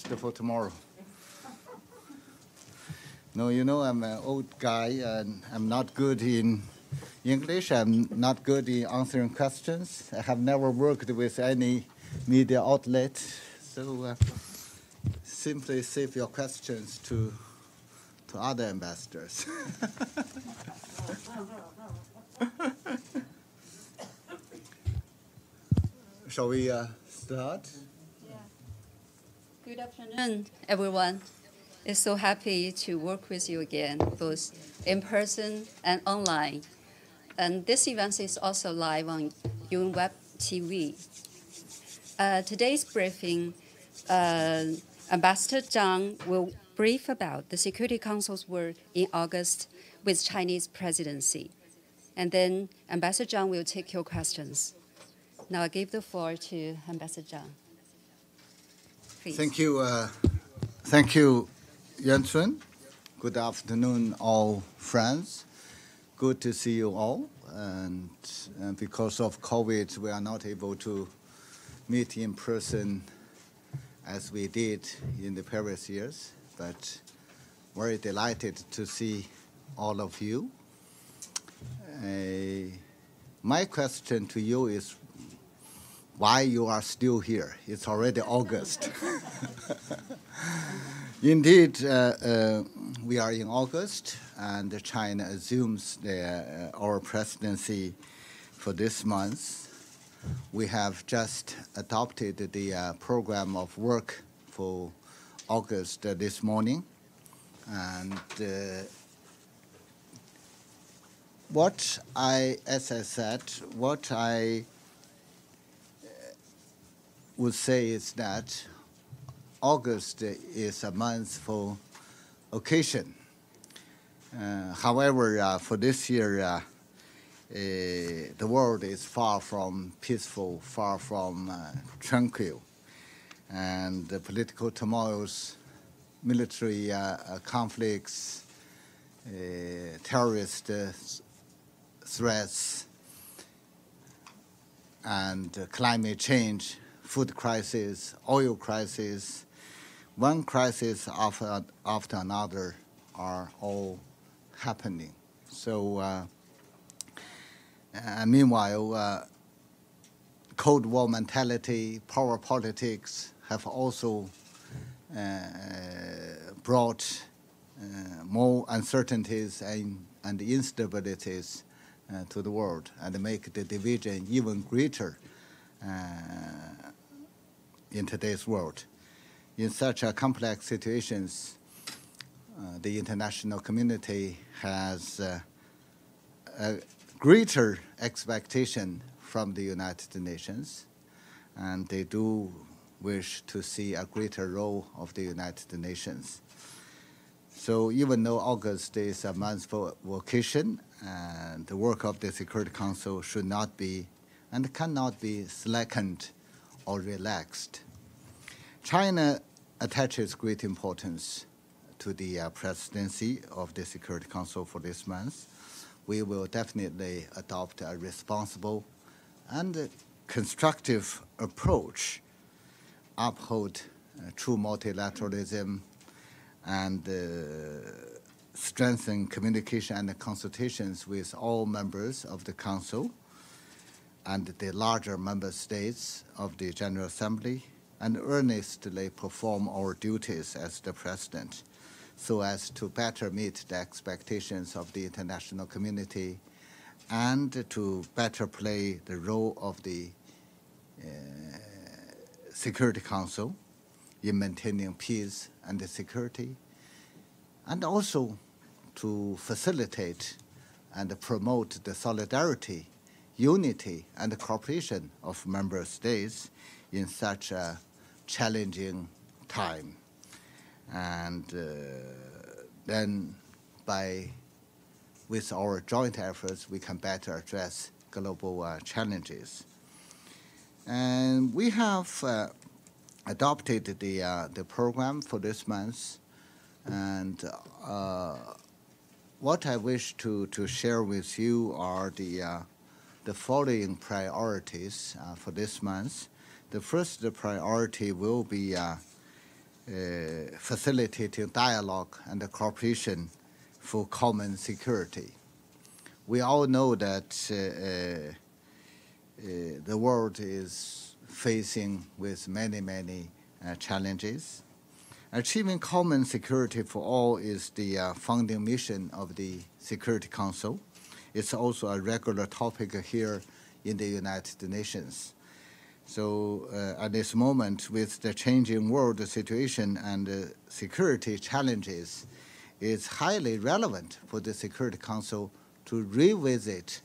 list for tomorrow. No, you know, I'm an old guy and I'm not good in English. I'm not good in answering questions. I have never worked with any media outlet. So simply save your questions to other ambassadors. Shall we start? Yeah. Good afternoon, everyone. It's so happy to work with you again, both in person and online. And this event is also live on UN Web TV. Today's briefing, Ambassador Zhang will brief about the Security Council's work in August with Chinese presidency. And then Ambassador Zhang will take your questions. Now I give the floor to Ambassador Zhang. Please. Thank you, Yuan Chun. Good afternoon, all friends. Good to see you all. And because of COVID, we are not able to meet in person as we did in the previous years, but very delighted to see all of you. My question to you is why you are still here. It's already August. Indeed, we are in August, and China assumes our presidency for this month. We have just adopted the program of work for August this morning. And as I said, what I would say is that August is a month for occasion. However, for this year, the world is far from peaceful, far from tranquil. And the political turmoils, military conflicts, terrorist threats, and climate change, food crisis, oil crisis, one crisis after another are all happening. So meanwhile, Cold War mentality, power politics have also brought more uncertainties and instabilities to the world and make the division even greater in today's world. In such complex situations, the international community has a greater expectation from the United Nations, and they do wish to see a greater role of the United Nations. So even though August is a month for vacation, the work of the Security Council should not be and cannot be slackened or relaxed. China attaches great importance to the presidency of the Security Council for this month. We will definitely adopt a responsible and constructive approach, uphold true multilateralism, and strengthen communication and consultations with all members of the Council and the larger member states of the General Assembly, and earnestly perform our duties as the President so as to better meet the expectations of the international community and to better play the role of the Security Council in maintaining peace and security, and also to facilitate and promote the solidarity, unity, and cooperation of member states in such a challenging time. And then with our joint efforts, we can better address global challenges. And we have adopted the program for this month. And what I wish to share with you are the following priorities for this month. The first priority will be facilitating dialogue and cooperation for common security. We all know that the world is facing with many challenges. Achieving common security for all is the founding mission of the Security Council. It's also a regular topic here in the United Nations. So at this moment, with the changing world situation and security challenges, it's highly relevant for the Security Council to revisit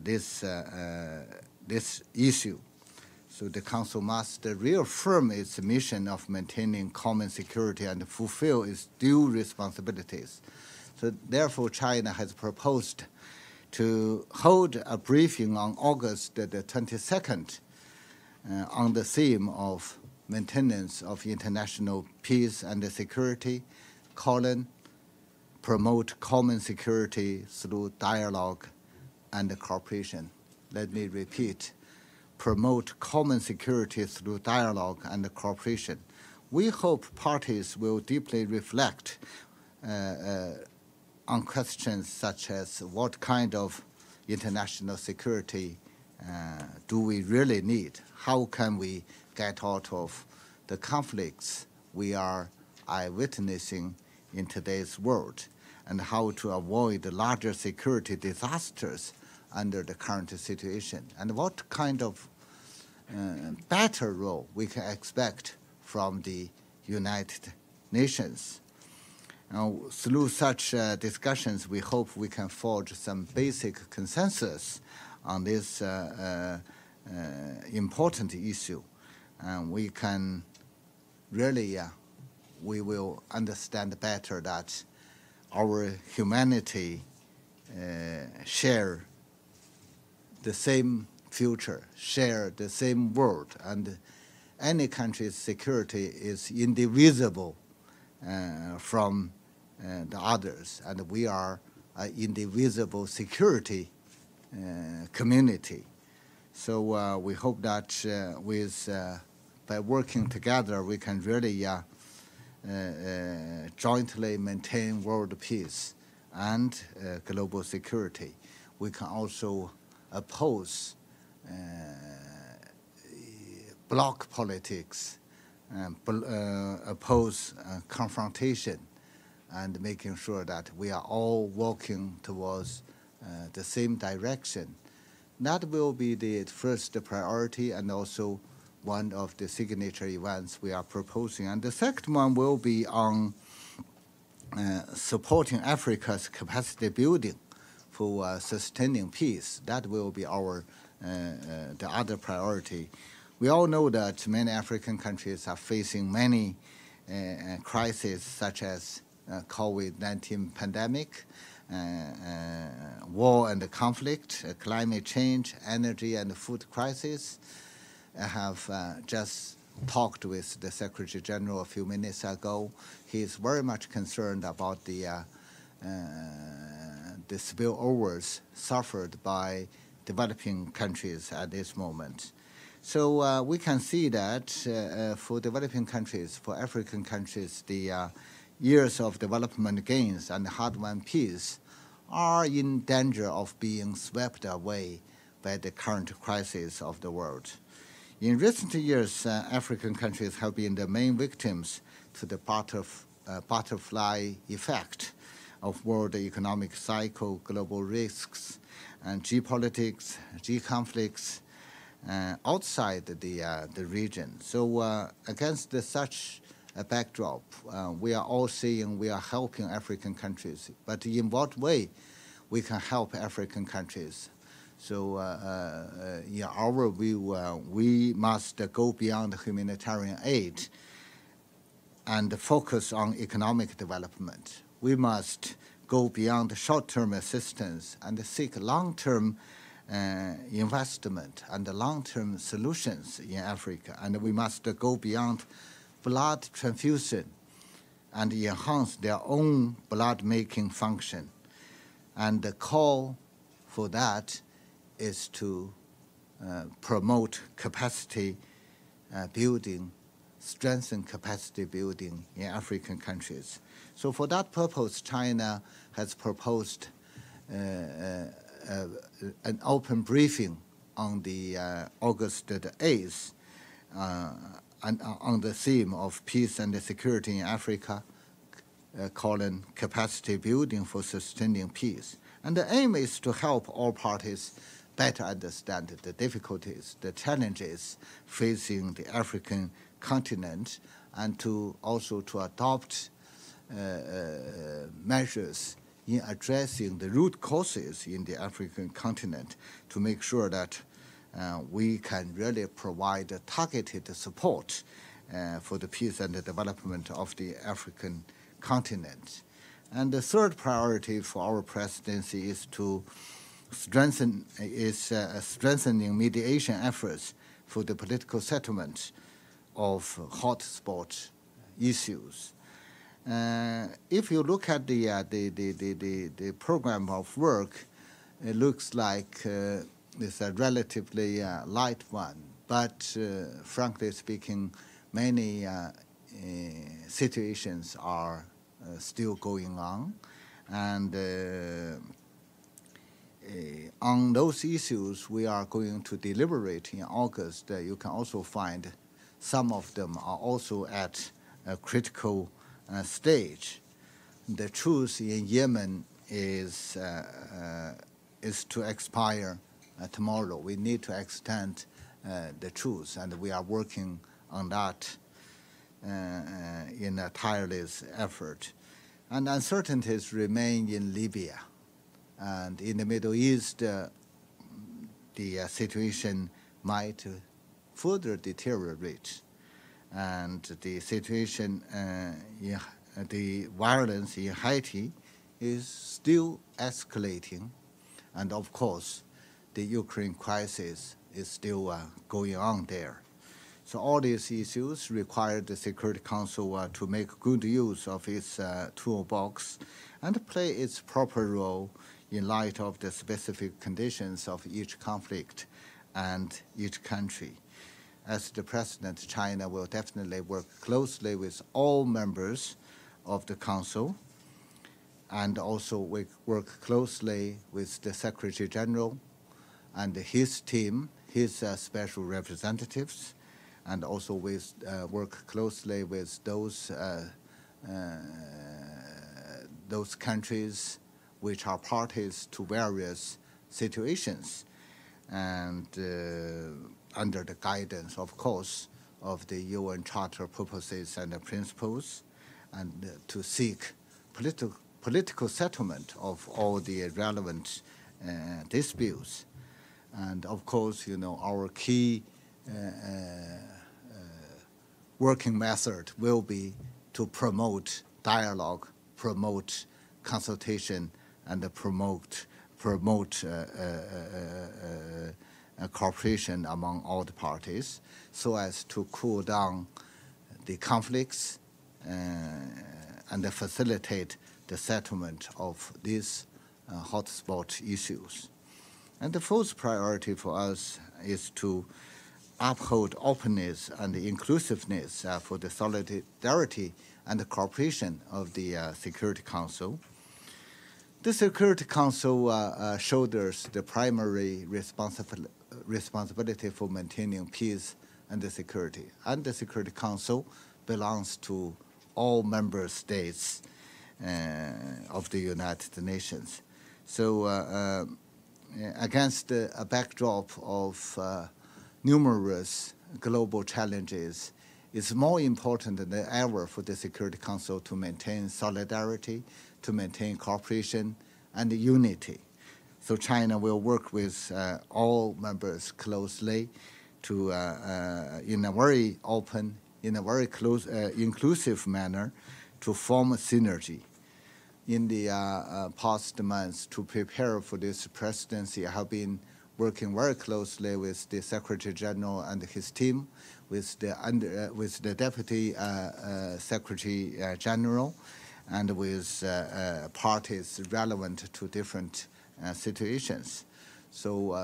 this issue. So the Council must reaffirm its mission of maintaining common security and fulfill its due responsibilities. So therefore, China has proposed to hold a briefing on August the 22nd on the theme of maintenance of international peace and security, promote common security through dialogue and cooperation. Let me repeat, promote common security through dialogue and cooperation. We hope parties will deeply reflect on questions such as what kind of international security do we really need? How can we get out of the conflicts we are witnessing in today's world, and how to avoid larger security disasters under the current situation, and what kind of better role we can expect from the United Nations. Now, through such discussions, we hope we can forge some basic consensus on this important issue. We can really, we will understand better that our humanity share the same future, share the same world, and any country's security is indivisible from the others, and we are an indivisible security community. So we hope that by working together, we can really jointly maintain world peace and global security. We can also oppose bloc politics, oppose confrontation, and making sure that we are all walking towards the same direction. That will be the first priority and also one of the signature events we are proposing. And the second one will be on supporting Africa's capacity building for sustaining peace. That will be our the other priority. We all know that many African countries are facing many crises such as COVID-19 pandemic, war and conflict, climate change, energy and food crisis. I have just talked with the Secretary General a few minutes ago. He is very much concerned about the spillovers suffered by developing countries at this moment. So we can see that for developing countries, for African countries, the years of development gains and hard-won peace are in danger of being swept away by the current crisis of the world. In recent years, African countries have been the main victims to the butterfly effect of world economic cycle, global risks, and geopolitics, geoconflicts outside the region. So against such a backdrop, we are all saying we are helping African countries, but in what way we can help African countries? So in our view, we must go beyond humanitarian aid and focus on economic development. We must go beyond short-term assistance and seek long-term investment and long-term solutions in Africa. And we must go beyond blood transfusion and enhance their own blood-making function. And the call for that is to promote capacity building strengthen capacity building in African countries. So for that purpose, China has proposed an open briefing on the August the 8th on the theme of peace and security in Africa, calling capacity building for sustaining peace. And the aim is to help all parties better understand the difficulties, the challenges facing the African continent, and to also to adopt measures in addressing the root causes in the African continent to make sure that we can really provide targeted support for the peace and the development of the African continent. And the third priority for our presidency is to strengthening mediation efforts for the political settlement of hotspot issues. If you look at the program of work, it looks like it's a relatively light one. But frankly speaking, many situations are still going on. And on those issues, we are going to deliberate in August. You can also find some of them are also at a critical stage. The truce in Yemen is to expire tomorrow. We need to extend the truce, and we are working on that in a tireless effort. And uncertainties remain in Libya. And in the Middle East, the situation might further deteriorate. And the situation, the violence in Haiti is still escalating. And of course, the Ukraine crisis is still going on there. So all these issues require the Security Council to make good use of its toolbox and play its proper role in light of the specific conditions of each conflict and each country. As the President, China will definitely work closely with all members of the Council and also work closely with the Secretary General and his team, his special representatives, and also work closely with those countries which are parties to various situations, and under the guidance, of course, of the UN Charter purposes and principles, and to seek political settlement of all the relevant disputes. And of course, our key working method will be to promote dialogue, promote consultation, and promote cooperation among all the parties so as to cool down the conflicts and facilitate the settlement of these hotspot issues. And the fourth priority for us is to uphold openness and inclusiveness for the solidarity and the cooperation of the Security Council. The Security Council shoulders the primary responsibility for maintaining peace and the security. And the Security Council belongs to all member states of the United Nations. So against a backdrop of numerous global challenges, it's more important than ever for the Security Council to maintain solidarity, to maintain cooperation and unity. So China will work with all members closely to, in a very open, in a very close, inclusive manner, to form a synergy. In the past months, to prepare for this presidency, I have been working very closely with the Secretary General and his team, with the Deputy Secretary General, and with parties relevant to different situations. So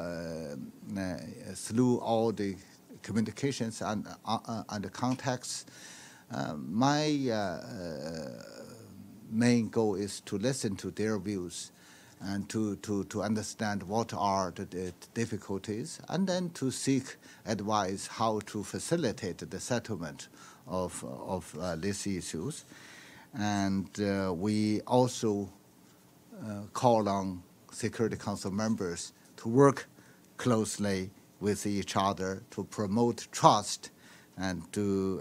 through all the communications and the context. My main goal is to listen to their views and to understand what are the difficulties, and then to seek advice how to facilitate the settlement of these issues. And we also call on Security Council members to work closely with each other to promote trust and to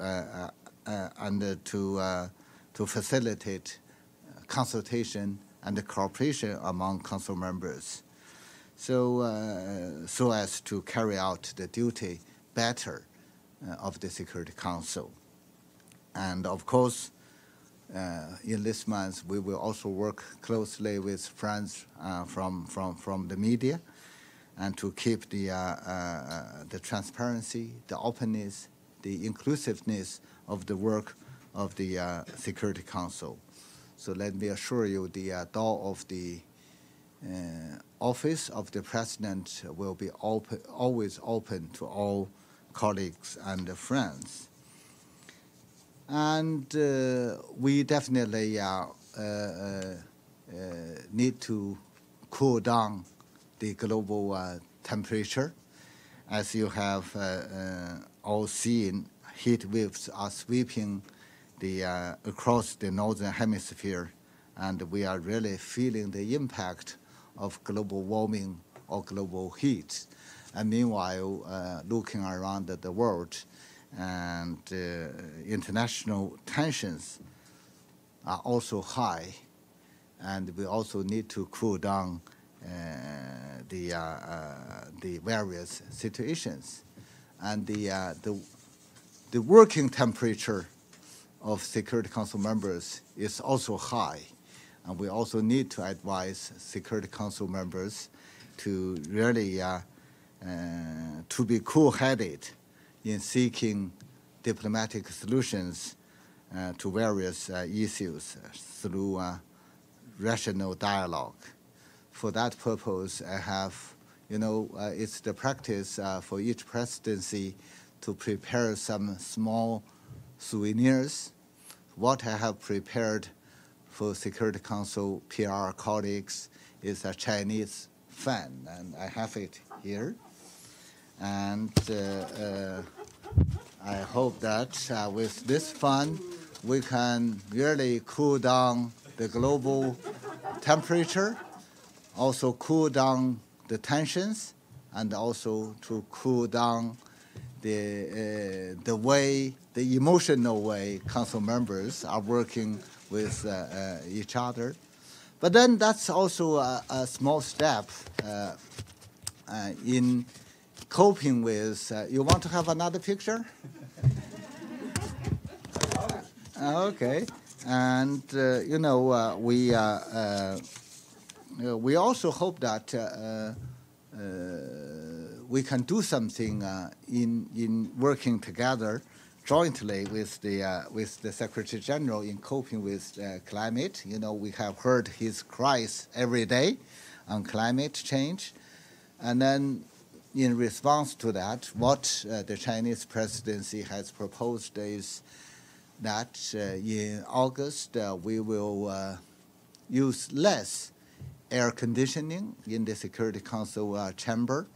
facilitate consultation and the cooperation among council members, so as to carry out the duty better of the Security Council. And of course, in this month, we will also work closely with friends from the media, and to keep the transparency, the openness, the inclusiveness of the work of the Security Council. So let me assure you, the door of the office of the President will be always open to all colleagues and friends. And we definitely need to cool down the global temperature. As you have all seen, heat waves are sweeping across the northern hemisphere, and we are really feeling the impact of global warming or global heat. And meanwhile, looking around the world, and international tensions are also high, and we also need to cool down the various situations. And the working temperature of Security Council members is also high, and we also need to advise Security Council members to really to be cool-headed in seeking diplomatic solutions to various issues through rational dialogue. For that purpose, I have, it's the practice for each presidency to prepare some small souvenirs. What I have prepared for Security Council PR colleagues is a Chinese fan, and I have it here. And I hope that with this fund, we can really cool down the global temperature, also cool down the tensions, and also to cool down the emotional way council members are working with each other. But then that's also a small step in coping with. You want to have another picture? Okay, and we also hope that we can do something in working together jointly with the Secretary General in coping with climate. We have heard his cries every day on climate change, and then in response to that, what the Chinese presidency has proposed is that in August we will use less air conditioning in the Security Council chamber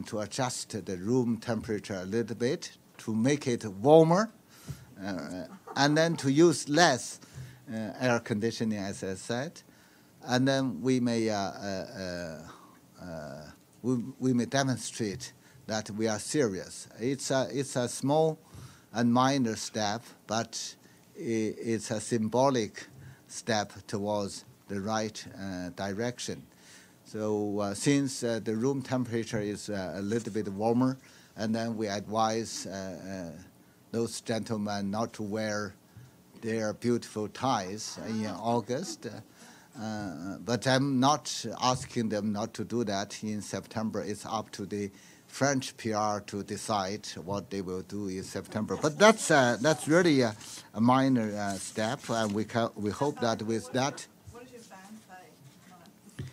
to adjust the room temperature a little bit to make it warmer, and then to use less air conditioning, as I said, and then we may demonstrate that we are serious. It's a small and minor step, but it's a symbolic step towards the right direction. So since the room temperature is a little bit warmer, and then we advise those gentlemen not to wear their beautiful ties in August. But I'm not asking them not to do that in September. It's up to the French PR to decide what they will do in September. But that's really a minor step, and we hope that with that. What does your band say?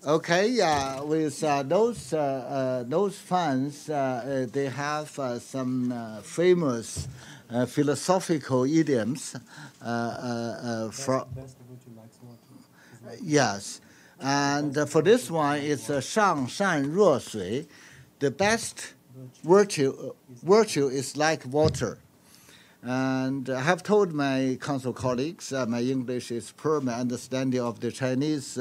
Okay, yeah, with those funds, they have some famous philosophical idioms from. Yes, and for this one, it's 上善若水. The best virtue is like water. And I have told my council colleagues my English is poor, my understanding of the Chinese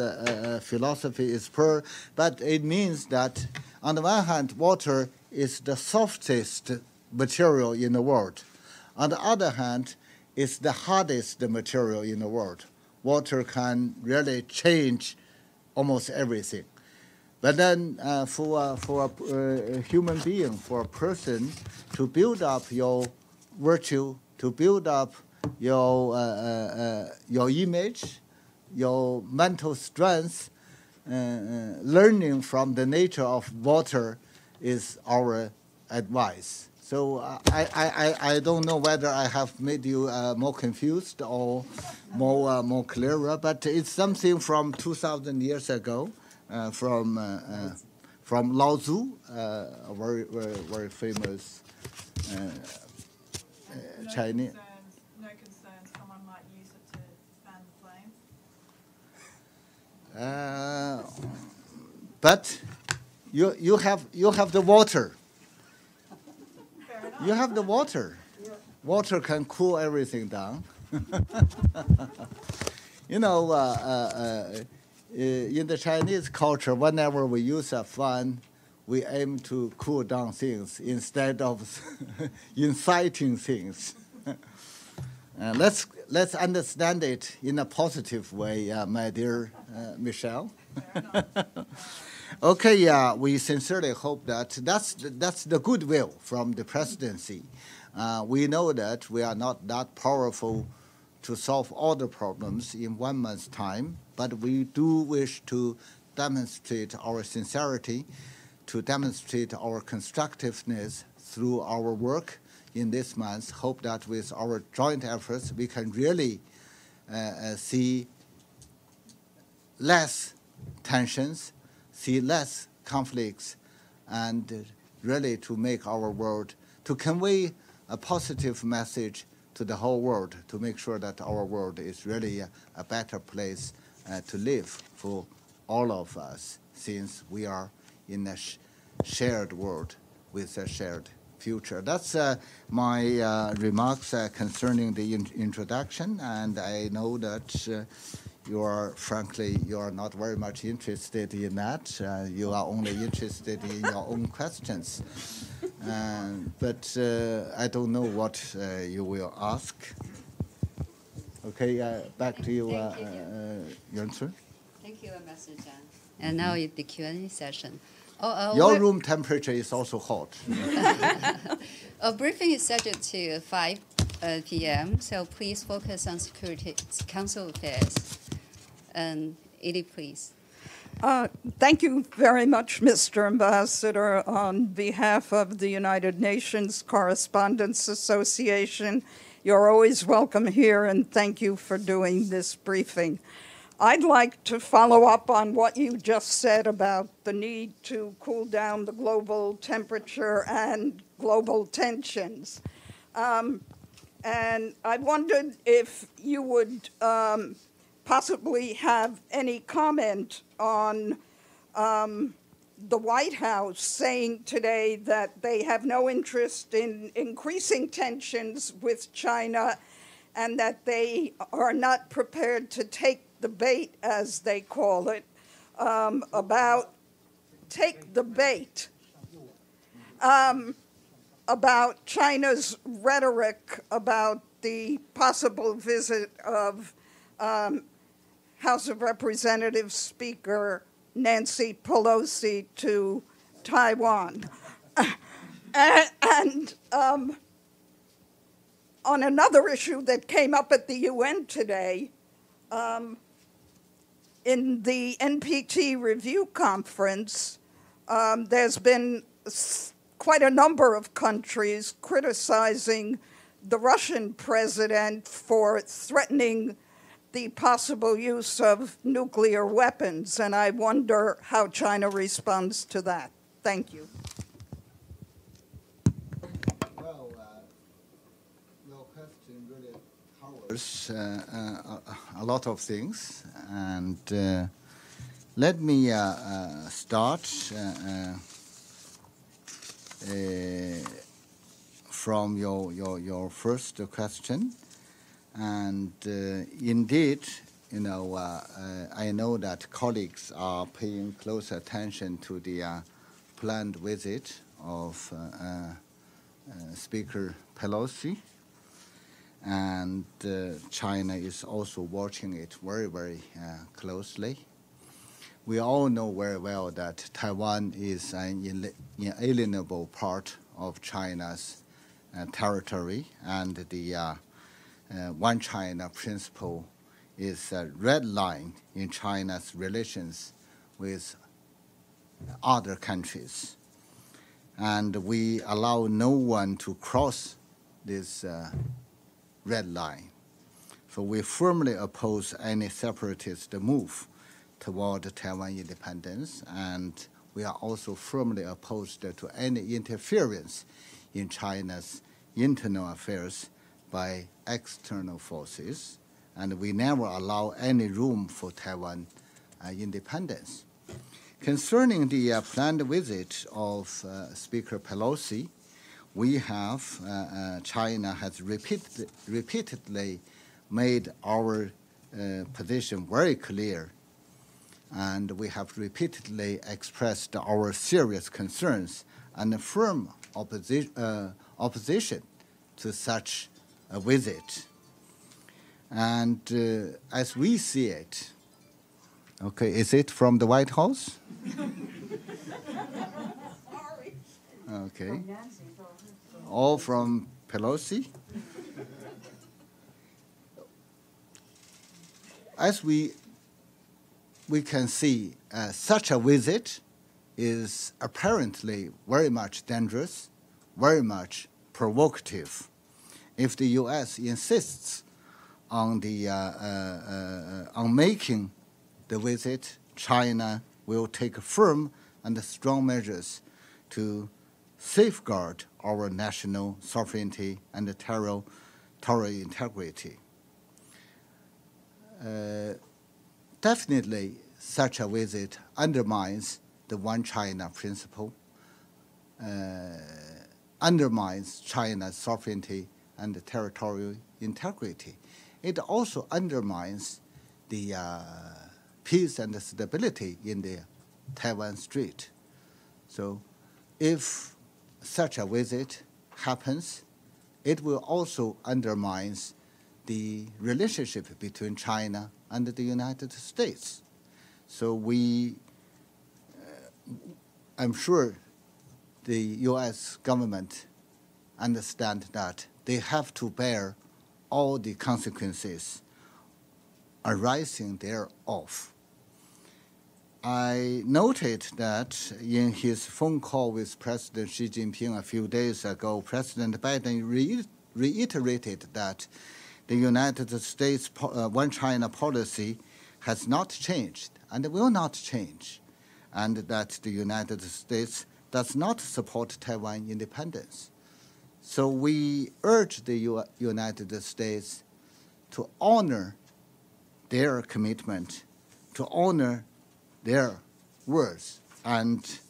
philosophy is poor, but it means that on the one hand, water is the softest material in the world. On the other hand, it's the hardest material in the world. Water can really change almost everything. But then for a human being, for a person to build up your virtue, to build up your image, your mental strength, learning from the nature of water is our advice. So I don't know whether I have made you more confused or more clearer, but it's something from 2,000 years ago, from Lao Tzu, a very famous Chinese. No concern someone might use it to fan the flames? But you have the water. Fair enough. You have the water. Water can cool everything down. You know, in the Chinese culture, whenever we use a fan, we aim to cool down things instead of inciting things. Let's understand it in a positive way, my dear Michelle. Okay, yeah, we sincerely hope that that's the goodwill from the presidency. We know that we are not that powerful to solve all the problems in 1 month's time, but we do wish to demonstrate our sincerity, to demonstrate our constructiveness through our work in this month. Hope that with our joint efforts, we can really see less tensions, see less conflicts, and really to make our world, to convey a positive message to the whole world, to make sure that our world is really a better place to live for all of us, since we are in a shared world with a shared future. That's my remarks concerning the introduction, and I know that you are not very much interested in that. You are only interested in your own questions. But I don't know what you will ask. Okay, back to you, Yuan-Sun. Thank you, Ambassador Zhang. And now it's the Q&A session. Your room temperature is also hot. A briefing is scheduled to 5 p.m., so please focus on Security Council affairs. And Edie, please. Thank you very much, Mr. Ambassador. On behalf of the United Nations Correspondents Association, you're always welcome here, and thank you for doing this briefing. I'd like to follow up on what you just said about the need to cool down the global temperature and global tensions. And I wondered if you would possibly have any comment on the White House saying today that they have no interest in increasing tensions with China and that they are not prepared to take the bait, as they call it, about China's rhetoric about the possible visit of House of Representatives Speaker Nancy Pelosi to Taiwan. And on another issue that came up at the UN today, in the NPT review conference, there's been quite a number of countries criticizing the Russian president for threatening the possible use of nuclear weapons, and I wonder how China responds to that. Thank you. Well, your question really covers a lot of things, and let me start from your first question. And indeed, you know, I know that colleagues are paying close attention to the planned visit of Speaker Pelosi, and China is also watching it very, very closely. We all know very well that Taiwan is an inalienable part of China's territory, and the One China principle is a red line in China's relations with other countries. And we allow no one to cross this red line. So we firmly oppose any separatist move toward Taiwan independence, and we are also firmly opposed to any interference in China's internal affairs by external forces, and we never allow any room for Taiwan independence. Concerning the planned visit of Speaker Pelosi, we have, China has repeatedly made our position very clear, and we have repeatedly expressed our serious concerns and firm opposition to such a visit. And as we see it, okay, is it from the White House? Okay. All from Pelosi? As we can see, such a visit is apparently very much dangerous, very much provocative. If the U.S. insists on on making the visit, China will take firm and strong measures to safeguard our national sovereignty and territorial integrity. Definitely, such a visit undermines the One China principle, undermines China's sovereignty and territorial integrity. It also undermines the peace and stability in the Taiwan Strait. So if such a visit happens, it will also undermine the relationship between China and the United States. So I'm sure the U.S. government understand that they have to bear all the consequences arising thereof. I noted that in his phone call with President Xi Jinping a few days ago, President Biden reiterated that the United States One China policy has not changed and will not change, and that the United States does not support Taiwan independence. So we urge the United States to honor their commitment, to honor their words, and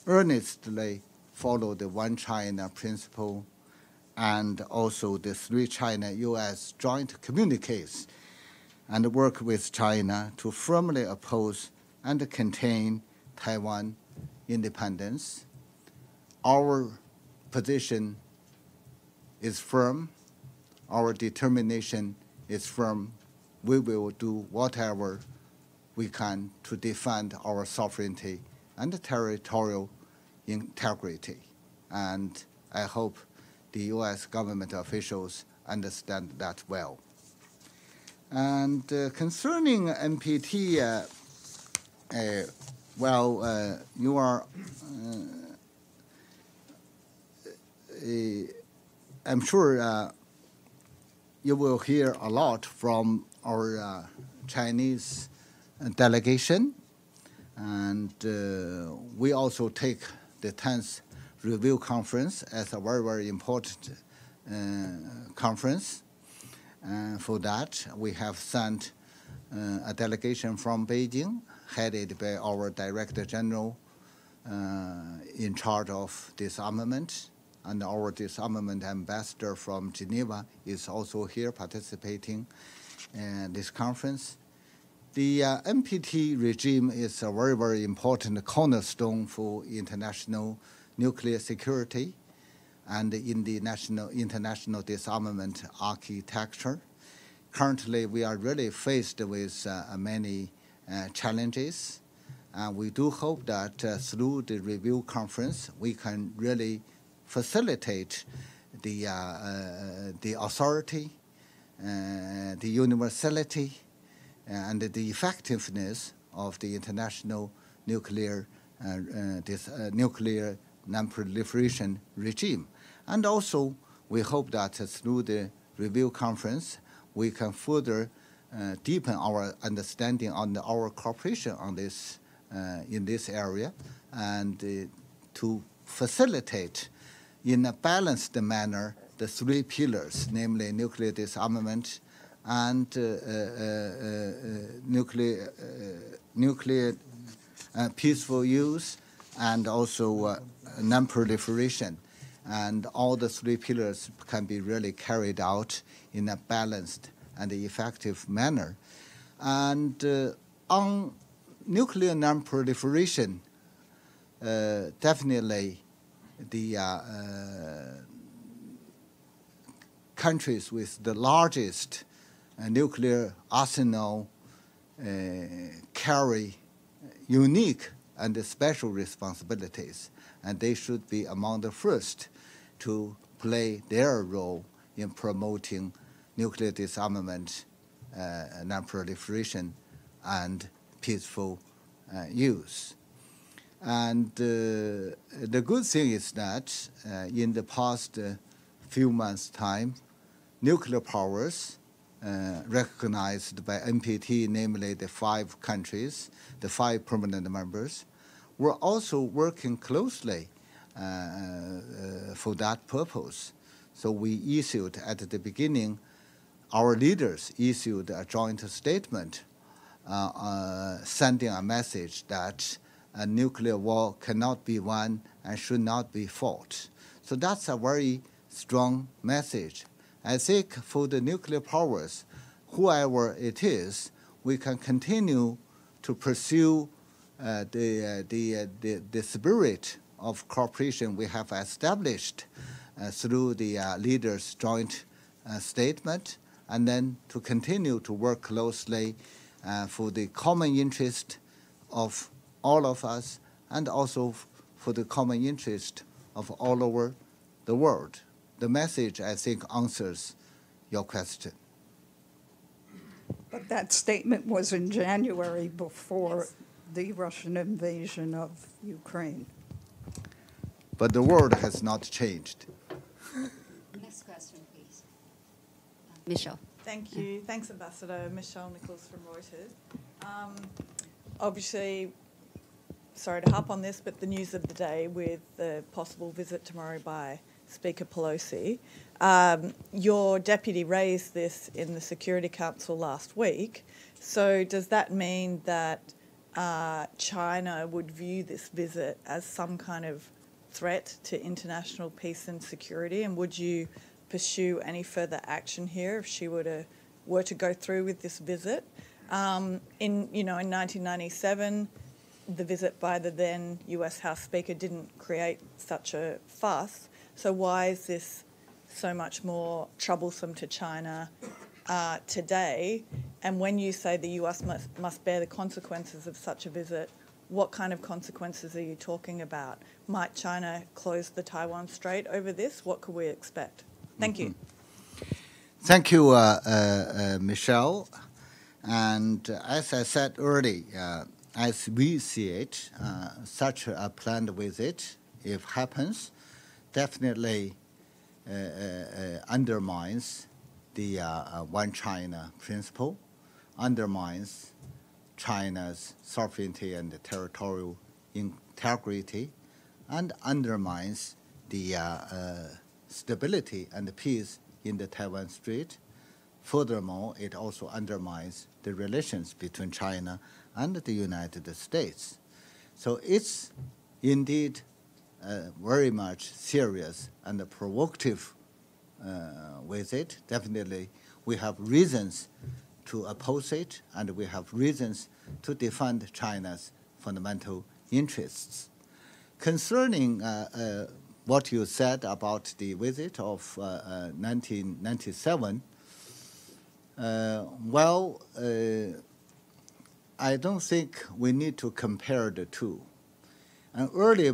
earnestly follow the One China principle and also the Three China-U.S. joint communiques, and work with China to firmly oppose and contain Taiwan independence. Our position is firm. Our determination is firm. We will do whatever we can to defend our sovereignty and territorial integrity. And I hope the U.S. government officials understand that well. And concerning NPT, you are, I'm sure you will hear a lot from our Chinese delegation, and we also take the 10th Review Conference as a very, very important conference. For that, we have sent a delegation from Beijing, headed by our Director General in charge of disarmament, and our disarmament ambassador from Geneva is also here participating in this conference. The NPT regime is a very, very important cornerstone for international nuclear security and in the international disarmament architecture. Currently, we are really faced with many challenges. We do hope that through the review conference, we can really facilitate the authority, the universality, and the effectiveness of the international nuclear nuclear non-proliferation regime. And also, we hope that through the review conference, we can further deepen our understanding on our cooperation on this in this area, and to facilitate in a balanced manner the three pillars, namely nuclear disarmament and nuclear peaceful use, and also non-proliferation. And all the three pillars can be really carried out in a balanced and effective manner. And on nuclear non-proliferation, definitely the countries with the largest nuclear arsenal carry unique and special responsibilities, and they should be among the first to play their role in promoting nuclear disarmament, non-proliferation, and peaceful use. And the good thing is that in the past few months' time, nuclear powers recognized by NPT, namely the 5 countries, the 5 permanent members, were also working closely for that purpose. So we issued at the beginning, our leaders issued a joint statement sending a message that a nuclear war cannot be won and should not be fought. So that's a very strong message. I think for the nuclear powers, whoever it is, we can continue to pursue the spirit of cooperation we have established through the leaders' joint statement, and then to continue to work closely for the common interest of all of us, and also for the common interest of all over the world. The message, I think, answers your question. But that statement was in January before the Russian invasion of Ukraine. But the world has not changed. Next question, please. Michelle. Thank you. Thanks, Ambassador. Michelle Nichols from Reuters. Obviously, sorry to harp on this, but the news of the day with the possible visit tomorrow by Speaker Pelosi. Your deputy raised this in the Security Council last week. So does that mean that China would view this visit as some kind of threat to international peace and security? And would you pursue any further action here if she were to go through with this visit? In 1997, the visit by the then US House Speaker didn't create such a fuss. So why is this so much more troublesome to China today? And when you say the US must bear the consequences of such a visit, what kind of consequences are you talking about? Might China close the Taiwan Strait over this? What could we expect? Thank you. Thank you, Michelle. And as I said earlier, as we see it, such a planned visit, if happens, definitely undermines the One China principle, undermines China's sovereignty and territorial integrity, and undermines the stability and peace in the Taiwan Strait. Furthermore, it also undermines the relations between China and the United States. So it's indeed very much serious and provocative visit. Definitely, we have reasons to oppose it, and we have reasons to defend China's fundamental interests. Concerning what you said about the visit of 1997, I don't think we need to compare the two. An early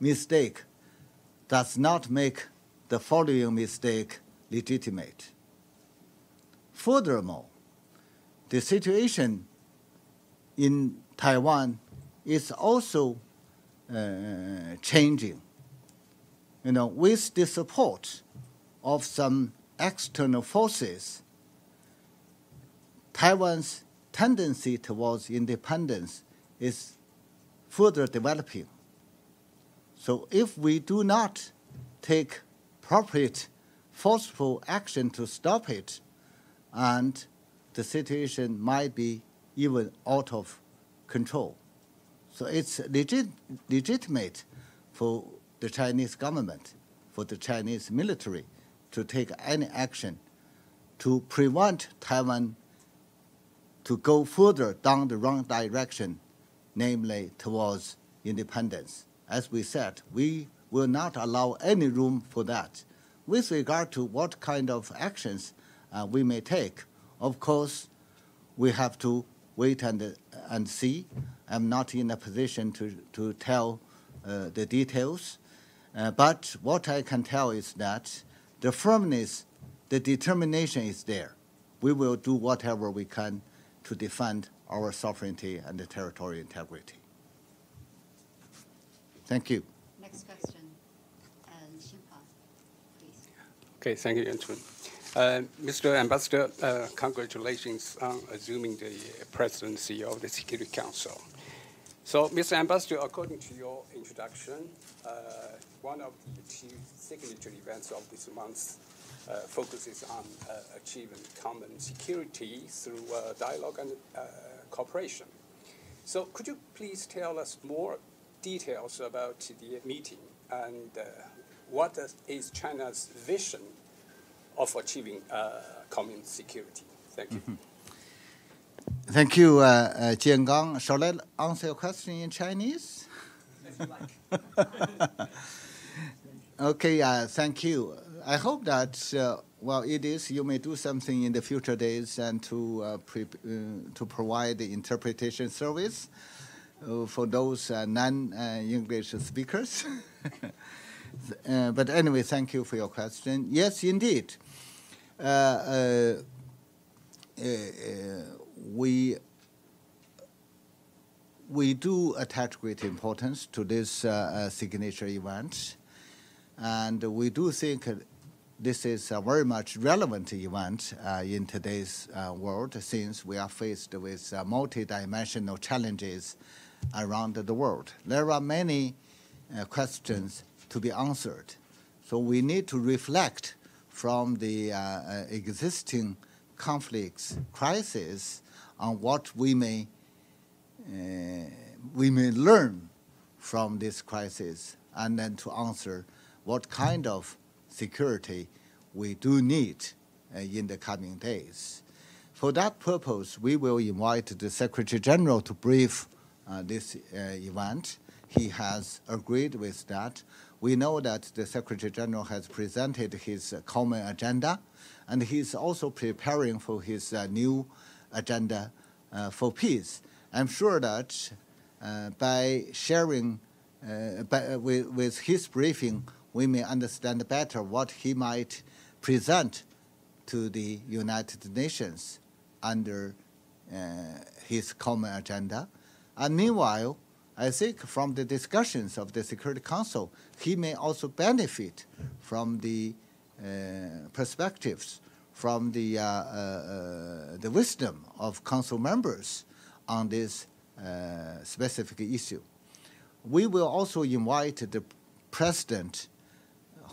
mistake does not make the following mistake legitimate. Furthermore, the situation in Taiwan is also changing. You know, with the support of some external forces, Taiwan's tendency towards independence is further developing. So if we do not take appropriate forceful action to stop it, and the situation might be even out of control. So it's legitimate for the Chinese government, for the Chinese military to take any action to prevent Taiwan to go further down the wrong direction, namely towards independence. As we said, we will not allow any room for that. With regard to what kind of actions we may take, of course, we have to wait and see. I'm not in a position to tell the details. But what I can tell is that the firmness, the determination is there. We will do whatever we can to defend our sovereignty and the territorial integrity. Thank you. Next question, Xinhua, please. Okay, thank you, Yuan Chun. Mr. Ambassador, congratulations on assuming the presidency of the Security Council. So, Mr. Ambassador, according to your introduction, one of the two signature events of this month focuses on achieving common security through dialogue and cooperation. So could you please tell us more details about the meeting and what is China's vision of achieving common security? Thank you. Mm-hmm. Thank you, Jiangang. Shall I answer your question in Chinese? As you like. Okay, thank you. I hope that, well, it is, you may do something in the future days and to provide the interpretation service for those non-English speakers. But anyway, thank you for your question. Yes, indeed. We do attach great importance to this signature event. And we do think this is a very much relevant event in today's world, since we are faced with multidimensional challenges around the world. There are many questions to be answered. So we need to reflect from the existing conflicts, crises, on what we may learn from this crisis, and then to answer what kind of security we do need in the coming days. For that purpose, we will invite the Secretary General to brief this event. He has agreed with that. We know that the Secretary General has presented his common agenda, and he's also preparing for his new agenda for peace. I'm sure that by sharing with his briefing, we may understand better what he might present to the United Nations under his common agenda. And meanwhile, I think from the discussions of the Security Council, he may also benefit from the perspectives, from the wisdom of Council members on this specific issue. We will also invite the President,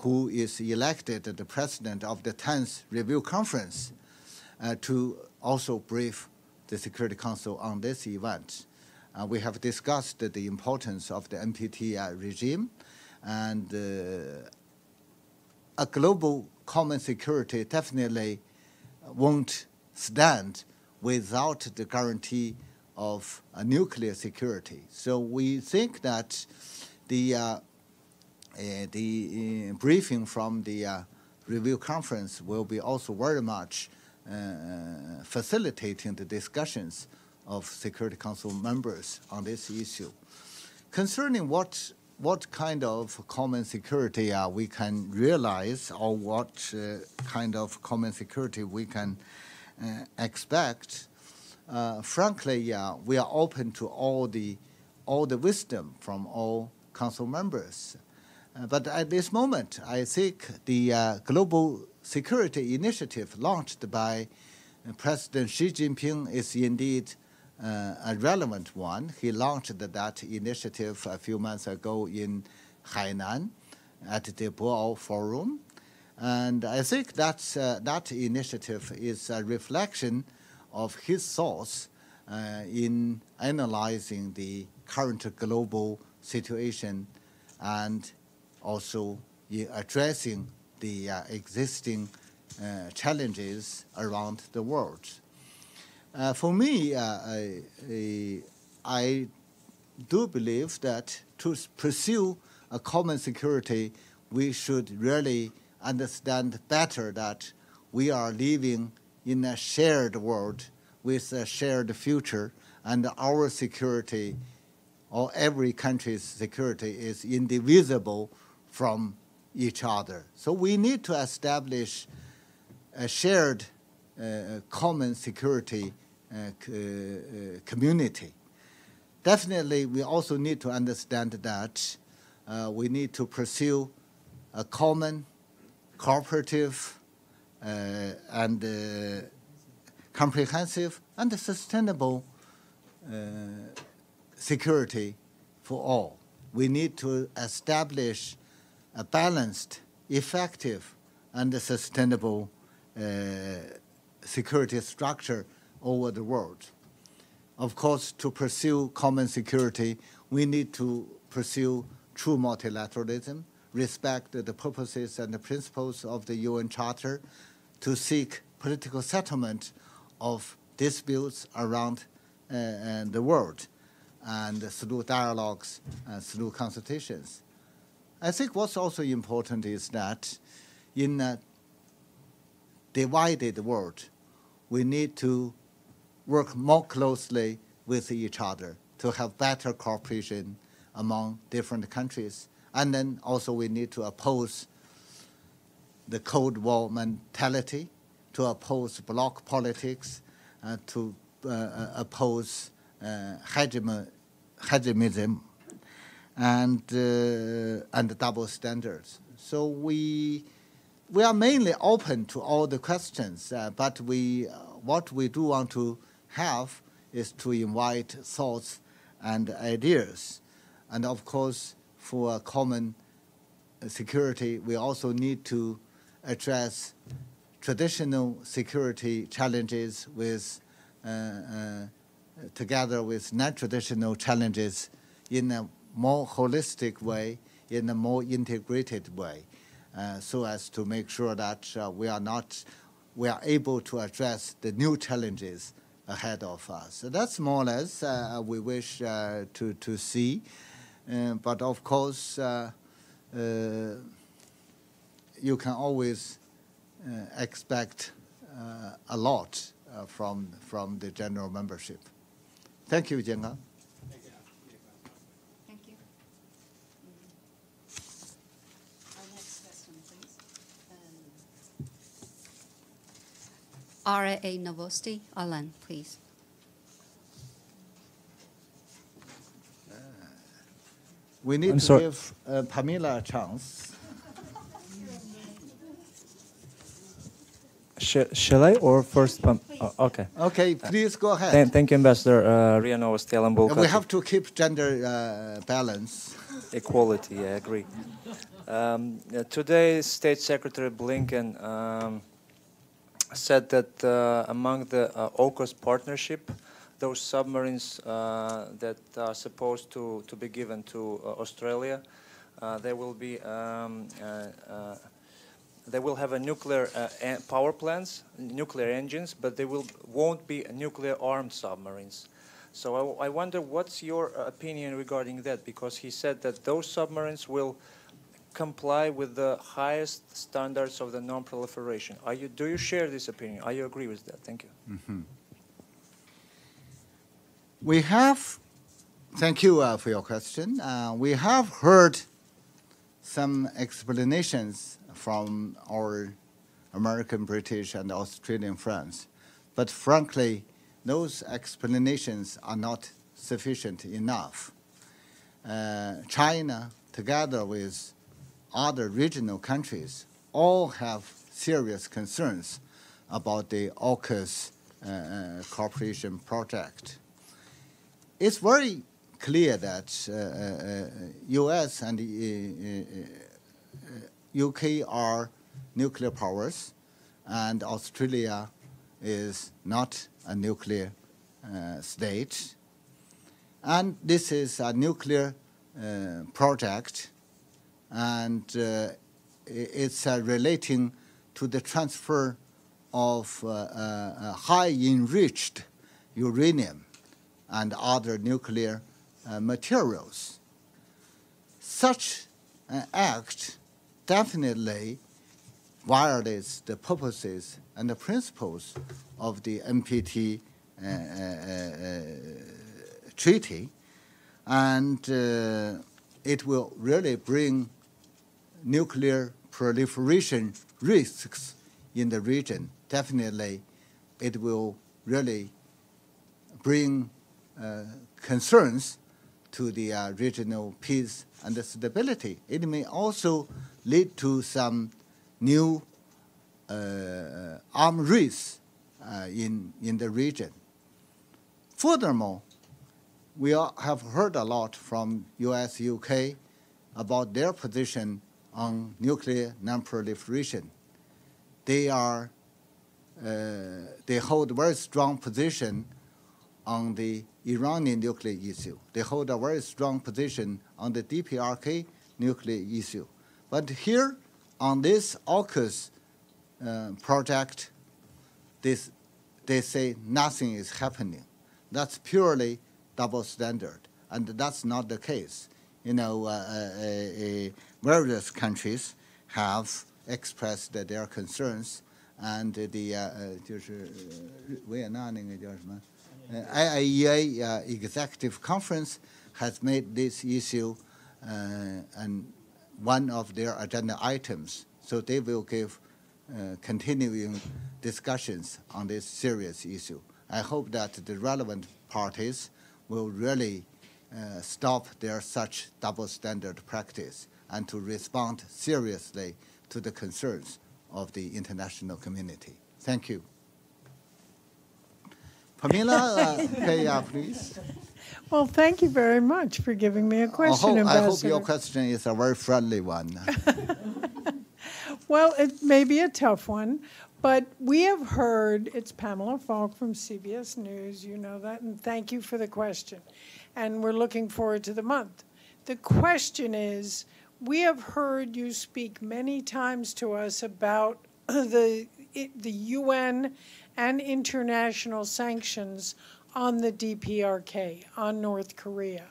who is elected the President of the 10th Review Conference, to also brief the Security Council on this event. We have discussed the importance of the NPT regime, and a global common security definitely won't stand without the guarantee of a nuclear security. So we think that the briefing from the review conference will be also very much facilitating the discussions of Security Council members on this issue. Concerning what kind of common security we can realize, or what kind of common security we can expect, frankly, we are open to all the wisdom from all council members. But at this moment, I think the Global Security Initiative launched by President Xi Jinping is indeed a relevant one. He launched that initiative a few months ago in Hainan at the Boao Forum. And I think that initiative is a reflection of his thoughts in analyzing the current global situation and also addressing the existing challenges around the world. For me, I do believe that to pursue a common security, we should really understand better that we are living in a shared world with a shared future, and our security, or every country's security, is indivisible from each other. So we need to establish a shared common security community. Definitely, we also need to understand that we need to pursue a common, cooperative, and comprehensive and sustainable security for all. We need to establish a balanced, effective, and sustainable security structure over the world. Of course, to pursue common security, we need to pursue true multilateralism, respect the purposes and the principles of the UN Charter, to seek political settlement of disputes around the world, and through dialogues and through consultations. I think what's also important is that in a divided world, we need to work more closely with each other to have better cooperation among different countries. And then also we need to oppose the Cold War mentality, to oppose bloc politics, to oppose hegemonism and double standards. So we are mainly open to all the questions, but what we do want to have is to invite thoughts and ideas. And of course, for a common security, we also need to address traditional security challenges with, together with non-traditional challenges in a more holistic way, in a more integrated way, so as to make sure that we are able to address the new challenges ahead of us. So that's more or less we wish to see. But of course, you can always expect a lot from the general membership. Thank you, Jiangang. Thank you. Our next question, please. RAA Novosti, Alan, please. We need I'm to sorry. give Pamela a chance. Shall I or first? Okay. Okay, please go ahead. Thank you, Ambassador Riano Stelambo. We have to keep gender balance. Equality, I agree. Today, State Secretary Blinken said that among the AUKUS partnership, those submarines that are supposed to be given to Australia, they will be they will have a nuclear power plants, nuclear engines, but they won't be nuclear armed submarines. So I wonder what's your opinion regarding that, because he said that those submarines will comply with the highest standards of the non-proliferation. Do you share this opinion? Are you agree with that? Thank you. Mm-hmm. We have, thank you for your question. We have heard some explanations from our American, British, and Australian friends, but frankly, those explanations are not sufficient enough. China, together with other regional countries, all have serious concerns about the AUKUS cooperation project. It's very clear that U.S. and UK are nuclear powers, and Australia is not a nuclear state. And this is a nuclear project, and it's relating to the transfer of high enriched uranium and other nuclear materials. Such an act definitely violates the purposes and the principles of the NPT treaty, and it will really bring nuclear proliferation risks in the region. Definitely, it will really bring concerns to the regional peace and the stability. It may also lead to some new armed race in the region. Furthermore, we have heard a lot from U.S., UK about their position on nuclear non-proliferation. They hold a very strong position on the Iranian nuclear issue. They hold a very strong position on the DPRK nuclear issue. But here, on this AUKUS project, they say nothing is happening. That's purely double standard, and that's not the case. You know, various countries have expressed their concerns, and the IAEA Executive Conference has made this issue and one of their agenda items. So they will give continuing discussions on this serious issue. I hope that the relevant parties will really stop their such double standard practice and to respond seriously to the concerns of the international community. Thank you. Pamela, please. Well, thank you very much for giving me a question, Ambassador. I hope your question is a very friendly one. Well, it may be a tough one, but we have heard, it's Pamela Falk from CBS News, you know that, and thank you for the question. And we're looking forward to the month. The question is, we have heard you speak many times to us about the UN and international sanctions on the DPRK, on North Korea.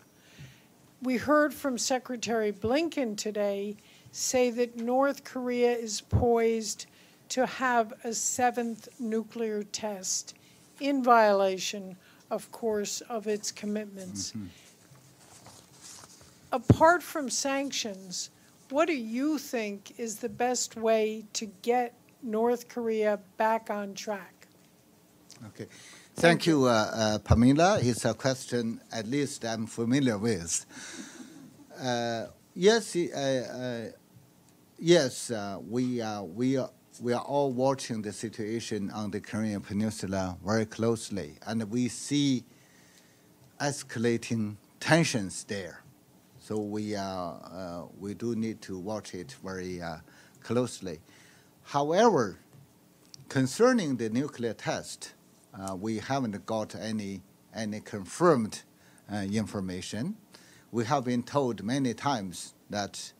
We heard from Secretary Blinken today say that North Korea is poised to have a 7th nuclear test in violation, of course, of its commitments. Mm-hmm. Apart from sanctions, what do you think is the best way to get North Korea back on track? Okay. Thank you, Pamela. It's a question at least I'm familiar with. Yes, yes, we are all watching the situation on the Korean Peninsula very closely, and we see escalating tensions there. So we do need to watch it very closely. However, concerning the nuclear test, we haven't got any confirmed information. We have been told many times that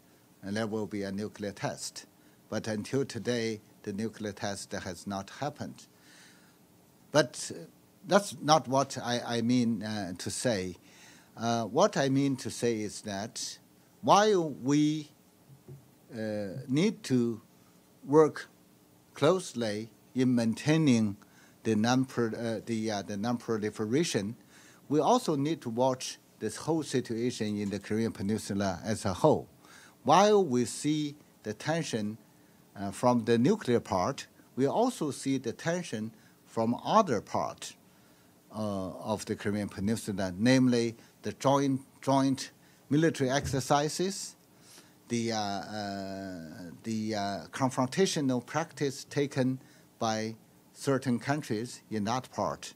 there will be a nuclear test, but until today, the nuclear test has not happened. But that's not what I mean to say. What I mean to say is that while we need to work closely in maintaining the non-proliferation, we also need to watch this whole situation in the Korean Peninsula as a whole. While we see the tension from the nuclear part, we also see the tension from other parts of the Korean Peninsula, namely the joint military exercises, the confrontational practice taken by certain countries in that part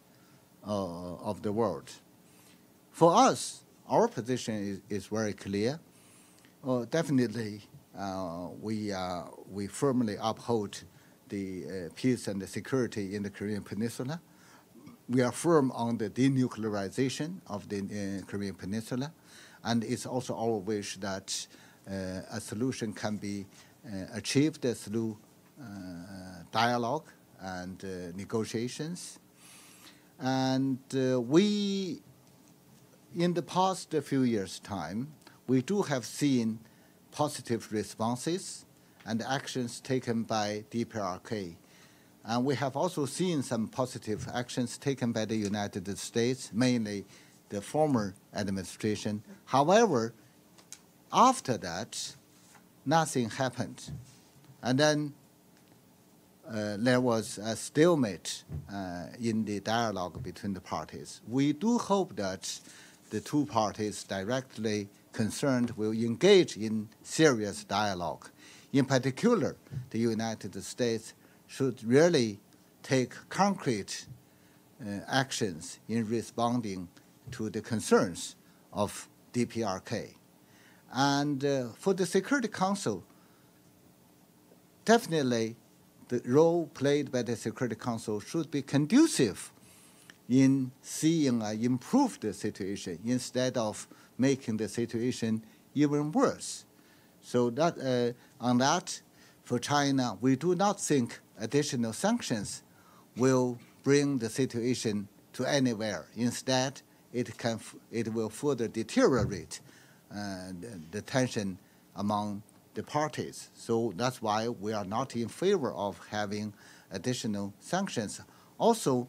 of the world. For us, our position is very clear. Definitely, we firmly uphold the peace and the security in the Korean Peninsula. We are firm on the denuclearization of the Korean Peninsula, and it's also our wish that a solution can be achieved through dialogue and negotiations. And we, in the past few years' time, we do have seen positive responses and actions taken by DPRK. And we have also seen some positive actions taken by the United States, mainly the former administration. However, after that, nothing happened. And then there was a stalemate in the dialogue between the parties. We do hope that the two parties directly concerned will engage in serious dialogue. In particular, the United States should really take concrete actions in responding to the concerns of DPRK. And for the Security Council, definitely the role played by the Security Council should be conducive in seeing an improved situation instead of making the situation even worse. So that on that, for China, we do not think additional sanctions will bring the situation to anywhere. Instead, it will further deteriorate the tension among the parties. So that's why we are not in favor of having additional sanctions. Also,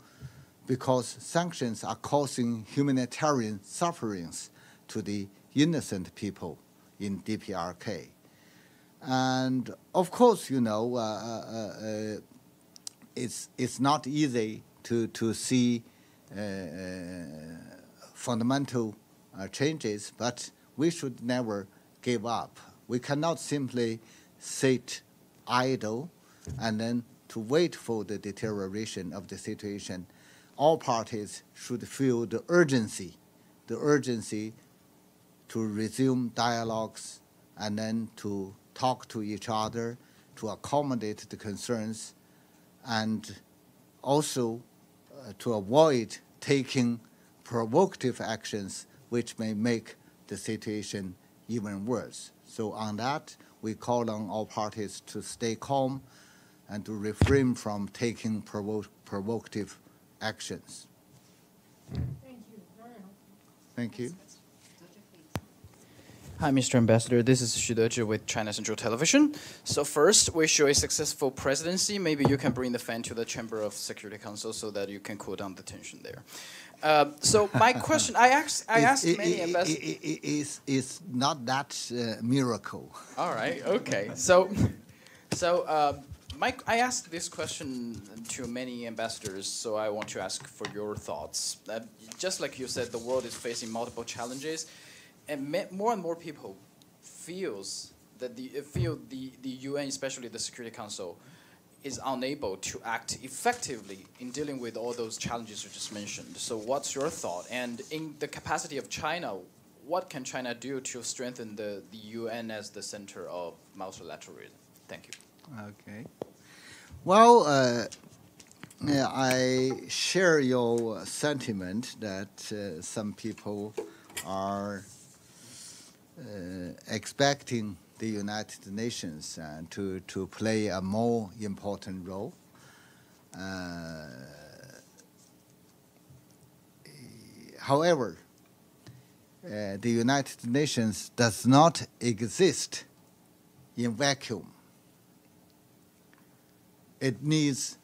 because sanctions are causing humanitarian sufferings to the innocent people in DPRK. And of course, you know, it's not easy to see fundamental changes, but we should never give up. We cannot simply sit idle and then to wait for the deterioration of the situation. All parties should feel the urgency to resume dialogues and then to talk to each other, to accommodate the concerns, and also to avoid taking provocative actions which may make the situation even worse. So on that, we call on all parties to stay calm and to refrain from taking provocative actions. Thank you. Very helpful. Thank you. Hi, Mr. Ambassador. This is Xu Dezhi with China Central Television. So first, wish you a successful presidency. Maybe you can bring the fan to the Chamber of Security Council so that you can cool down the tension there. So my question, I asked many ambassadors. It's not that miracle. All right. Okay. I asked this question to many ambassadors, so I want to ask for your thoughts. Just like you said, the world is facing multiple challenges. and more and more people feel the UN, especially the Security Council, is unable to act effectively in dealing with all those challenges you just mentioned. So what's your thought? And in the capacity of China, what can China do to strengthen the UN as the center of multilateralism? Thank you. Okay. Well, I share your sentiment that some people are expecting the United Nations to play a more important role. However, the United Nations does not exist in vacuum. It needs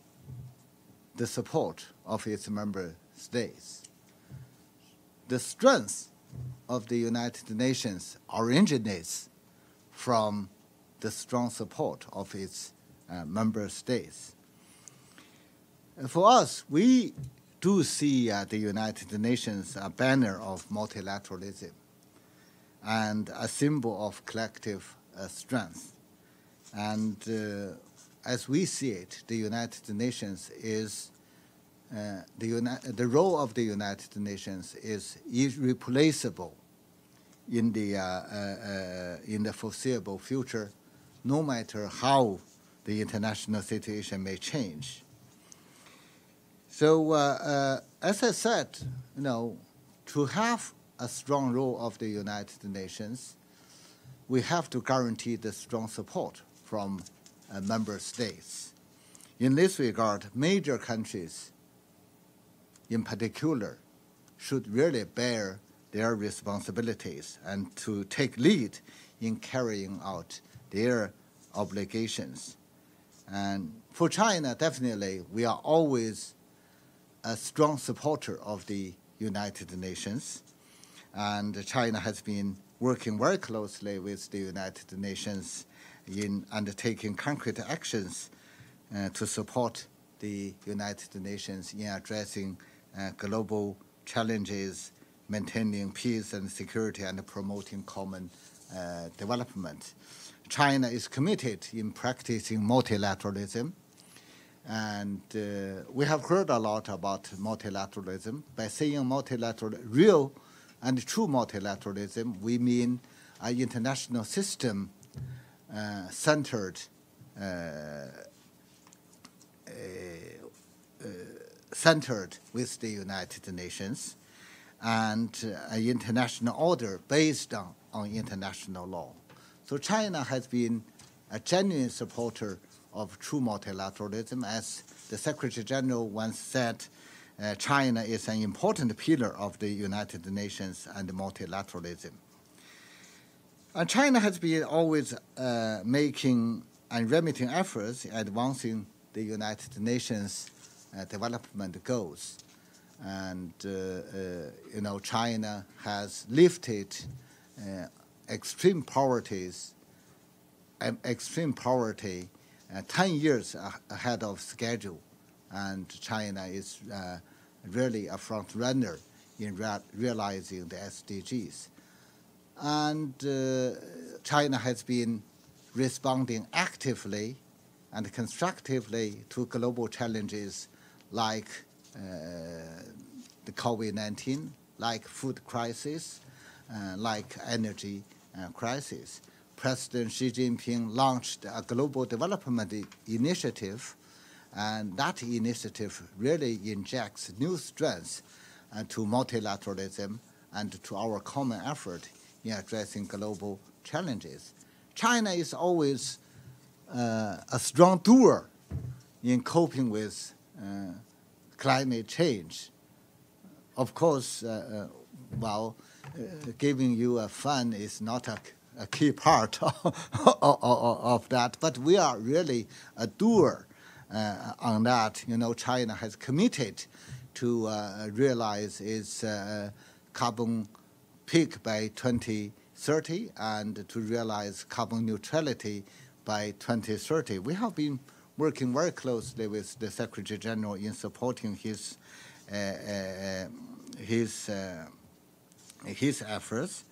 the support of its member states. The strength of the United Nations originates from the strong support of its member states. For us, we do see the United Nations a banner of multilateralism and a symbol of collective strength. And as we see it, the United Nations is the role of the United Nations is irreplaceable in the foreseeable future, no matter how the international situation may change. So, as I said, to have a strong role of the United Nations, we have to guarantee the strong support from member states. In this regard, major countries, in particular, should really bear their responsibilities and to take lead in carrying out their obligations. And for China, definitely, we are always a strong supporter of the United Nations. And China has been working very closely with the United Nations in undertaking concrete actions to support the United Nations in addressing global challenges, maintaining peace and security, and promoting common development. China is committed in practicing multilateralism, and we have heard a lot about multilateralism. By saying real and true multilateralism, we mean an international system centered with the United Nations, and an international order based on international law. So China has been a genuine supporter of true multilateralism. As the Secretary General once said, China is an important pillar of the United Nations and multilateralism. And China has been always making unremitting efforts advancing the United Nations development goals. And, China has lifted extreme poverty 10 years ahead of schedule. And China is really a front runner in realizing the SDGs. And China has been responding actively and constructively to global challenges like the COVID-19, like food crisis, like energy crisis. President Xi Jinping launched a global development initiative, and that initiative really injects new strength to multilateralism and to our common effort in addressing global challenges. China is always a strong doer in coping with climate change. Of course, giving you a fund is not a key part of that, but we are really a doer on that. China has committed to realize its carbon peak by 2030 and to realize carbon neutrality by 2030. We have been working very closely with the Secretary General in supporting his efforts.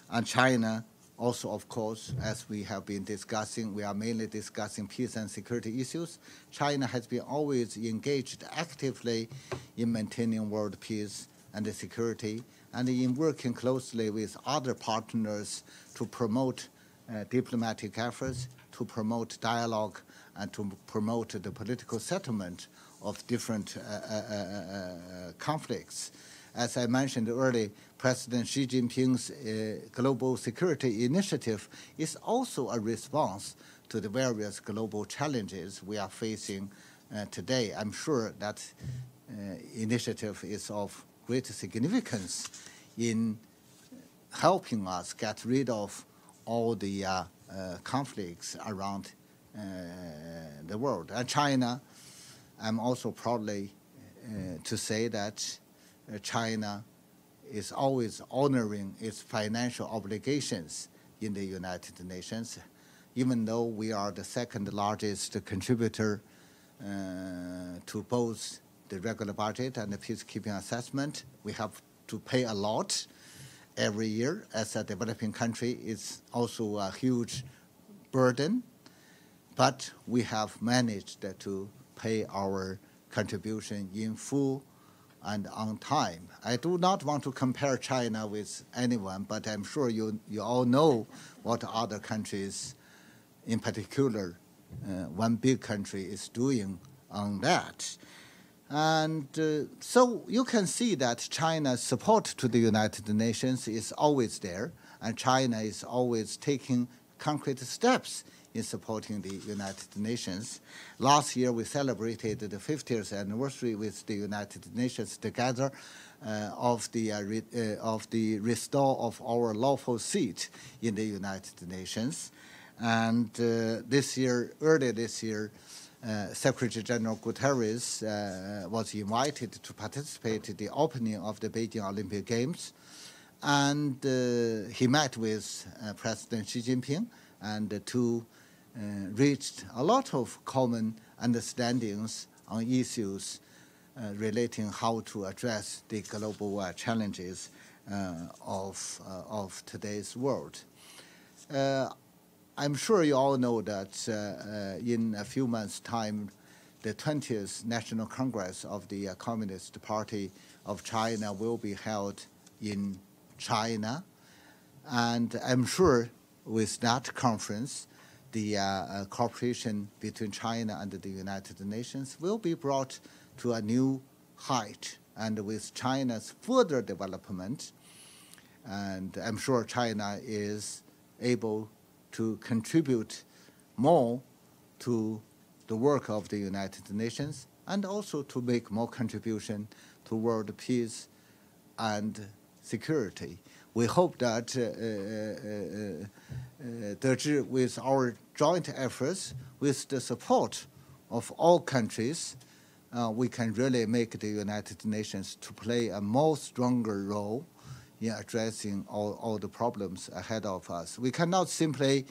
And China also, of course, as we have been discussing, we are mainly discussing peace and security issues. China has been always engaged actively in maintaining world peace and security, and in working closely with other partners to promote diplomatic efforts, to promote dialogue, and to promote the political settlement of different conflicts. As I mentioned earlier, President Xi Jinping's global security initiative is also a response to the various global challenges we are facing today. I'm sure that initiative is of great significance in helping us get rid of all the conflicts around the world. And China, I'm also proudly to say that China is always honoring its financial obligations in the United Nations. Even though we are the second largest contributor to both the regular budget and the peacekeeping assessment, we have to pay a lot every year. As a developing country, it's also a huge burden, but we have managed to pay our contribution in full and on time. I do not want to compare China with anyone, but I'm sure you all know what other countries, in particular, one big country is doing on that. And so you can see that China's support to the United Nations is always there, and China is always taking concrete steps in supporting the United Nations. Last year, we celebrated the 50th anniversary with the United Nations together of the restore of our lawful seat in the United Nations. And earlier this year, Secretary General Guterres was invited to participate in the opening of the Beijing Olympic Games. And he met with President Xi Jinping, and the two reached a lot of common understandings on issues relating how to address the global challenges of today's world. I'm sure you all know that in a few months' time, the 20th National Congress of the Communist Party of China will be held in China. And I'm sure with that conference, the cooperation between China and the United Nations will be brought to a new height. And with China's further development, and I'm sure China is able to contribute more to the work of the United Nations, and also to make more contribution to world peace and security. We hope that with our joint efforts, with the support of all countries, we can really make the United Nations to play a more stronger role in addressing all the problems ahead of us. We cannot simply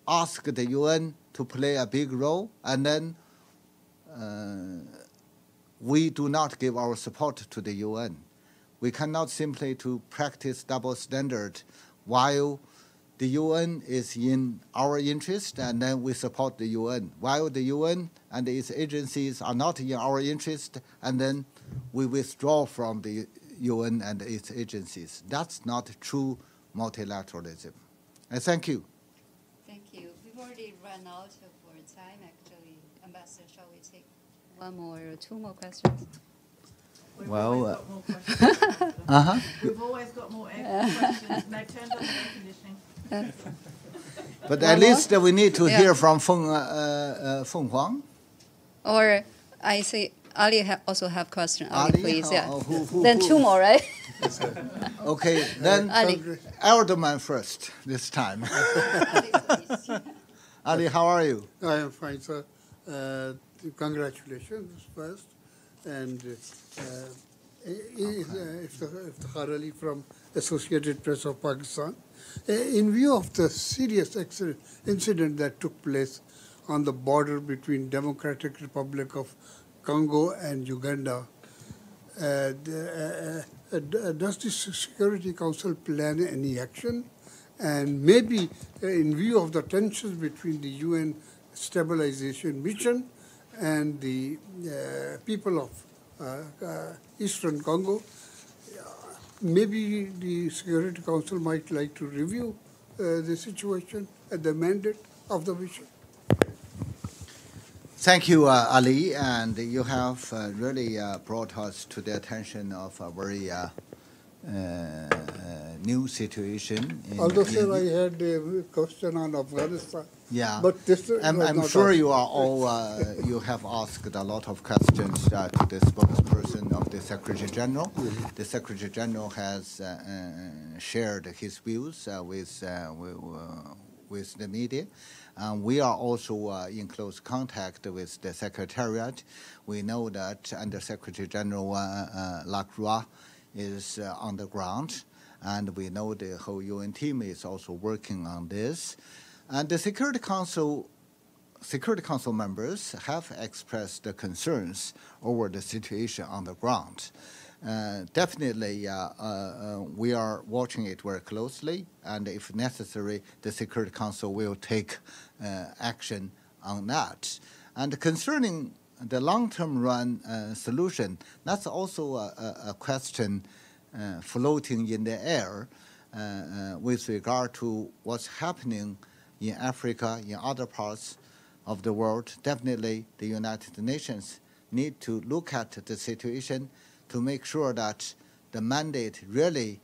ask the UN to play a big role and then we do not give our support to the UN. We cannot simply to practice double standard while the UN is in our interest and then we support the UN, while the UN and its agencies are not in our interest and then we withdraw from the UN and its agencies. That's not true multilateralism. Thank you. Thank you. We've already run out of our time, actually. Ambassador, shall we take one more or two more questions? We've always got more questions. We've always got more questions. And I turned on the air conditioning. But at least we need to hear from Feng Huang. Or I see Ali also have question. Ali, please. Yeah. Who, then two more, right? Okay, then Elderman first this time. Ali, how are you? I am fine, sir. Congratulations first. And Iftikhar from Associated Press of Pakistan. In view of the serious incident that took place on the border between Democratic Republic of Congo and Uganda, does the Security Council plan any action? And maybe in view of the tensions between the UN stabilization mission and the people of Eastern Congo, maybe the Security Council might like to review the situation and the mandate of the mission. Thank you, Ali, and you have really brought us to the attention of a very new situation. Although, sir, I had a question on Afghanistan. Yeah, but this I'm sure you are all, you have asked a lot of questions to the spokesperson of the Secretary General. Mm-hmm. The Secretary General has shared his views with the media. We are also in close contact with the Secretariat. We know that Under Secretary General Lacroix is on the ground, and we know the whole UN team is also working on this. And the Security Council members have expressed the concerns over the situation on the ground. Definitely, we are watching it very closely, and if necessary, the Security Council will take action on that. And concerning the long-term run solution, that's also a question floating in the air with regard to what's happening in Africa, in other parts of the world. Definitely, the United Nations need to look at the situation to make sure that the mandate really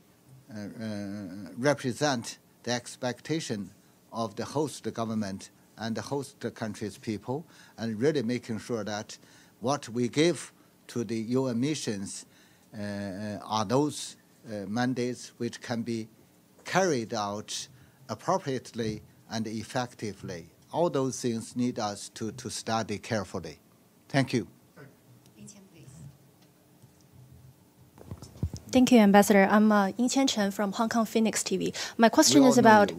represent the expectation of the host government and the host country's people, and really making sure that what we give to the UN missions are those mandates which can be carried out appropriately and effectively. All those things need us to study carefully. Thank you. Thank you, Ambassador. I'm Ying Qian from Hong Kong Phoenix TV. My question is about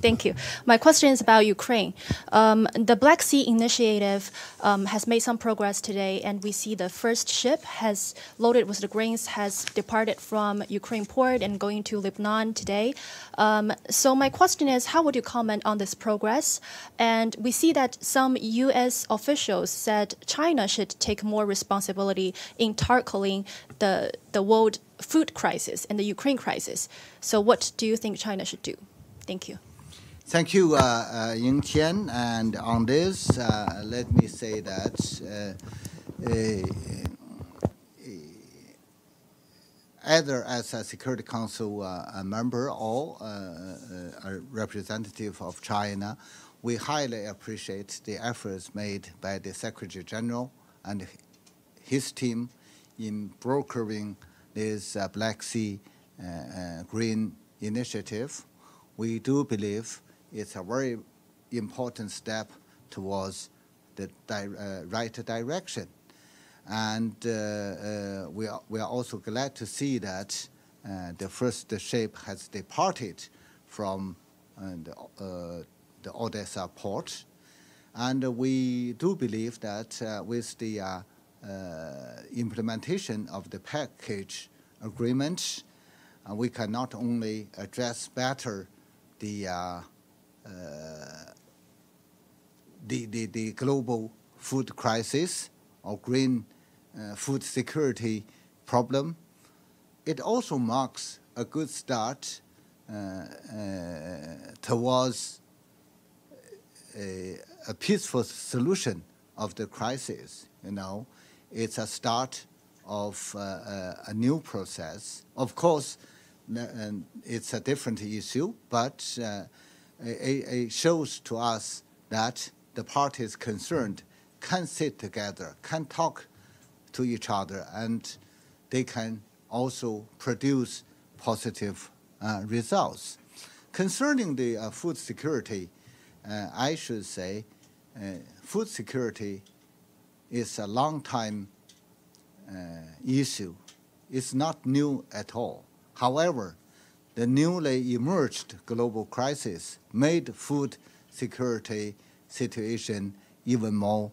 thank you. My question is about Ukraine. The Black Sea Initiative has made some progress today, and we see the first ship has loaded with the grains has departed from Ukraine port and going to Lebanon today. So my question is, how would you comment on this progress? And we see that some U.S. officials said China should take more responsibility in tackling the world food crisis and the Ukraine crisis. So what do you think China should do? Thank you. Thank you, Ying Qian. And on this, let me say that either as a Security Council member or a representative of China, we highly appreciate the efforts made by the Secretary General and his team in brokering this Black Sea Green Initiative. We do believe it's a very important step towards the right direction. And we are also glad to see that the first ship has departed from the Odessa port. And we do believe that with the implementation of the package agreement, we can not only address better the global food crisis or green food security problem, it also marks a good start towards a peaceful solution of the crisis. You know, it's a start of a new process. Of course, it's a different issue, but it shows to us that the parties concerned can sit together, can talk to each other, and they can also produce positive results. Concerning the food security, I should say food security is a long-time issue. It's not new at all. However, the newly emerged global crisis made food security situation even more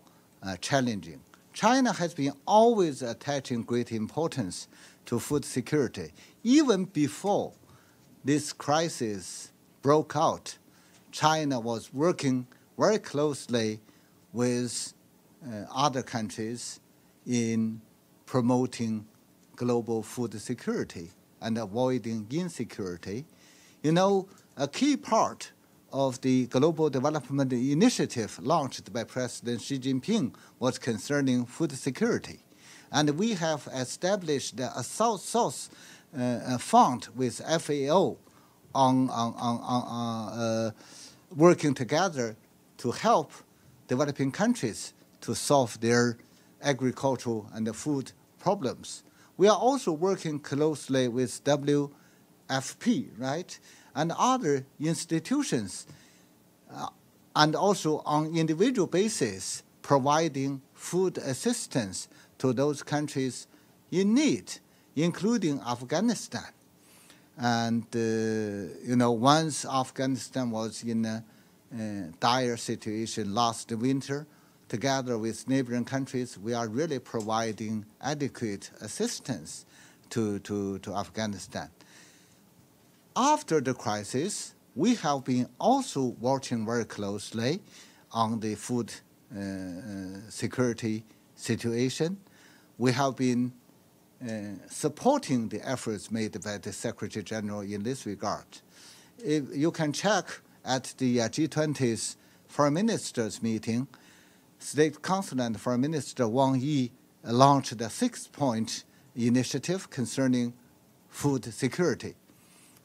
challenging. China has been always attaching great importance to food security. Even before this crisis broke out, China was working very closely with other countries in promoting global food security and avoiding insecurity. You know, a key part of the Global Development Initiative launched by President Xi Jinping was concerning food security. And we have established a South-South fund with FAO on working together to help developing countries to solve their agricultural and food problems. We are also working closely with WFP, right, and other institutions, and also on individual basis, providing food assistance to those countries in need, including Afghanistan. And, you know, once Afghanistan was in a dire situation last winter, together with neighboring countries, we are really providing adequate assistance to Afghanistan. After the crisis, we have been also watching very closely on the food security situation. We have been supporting the efforts made by the Secretary General in this regard. If you can check at the G20's Foreign Ministers meeting, State Council and Foreign Minister Wang Yi launched a 6-point initiative concerning food security.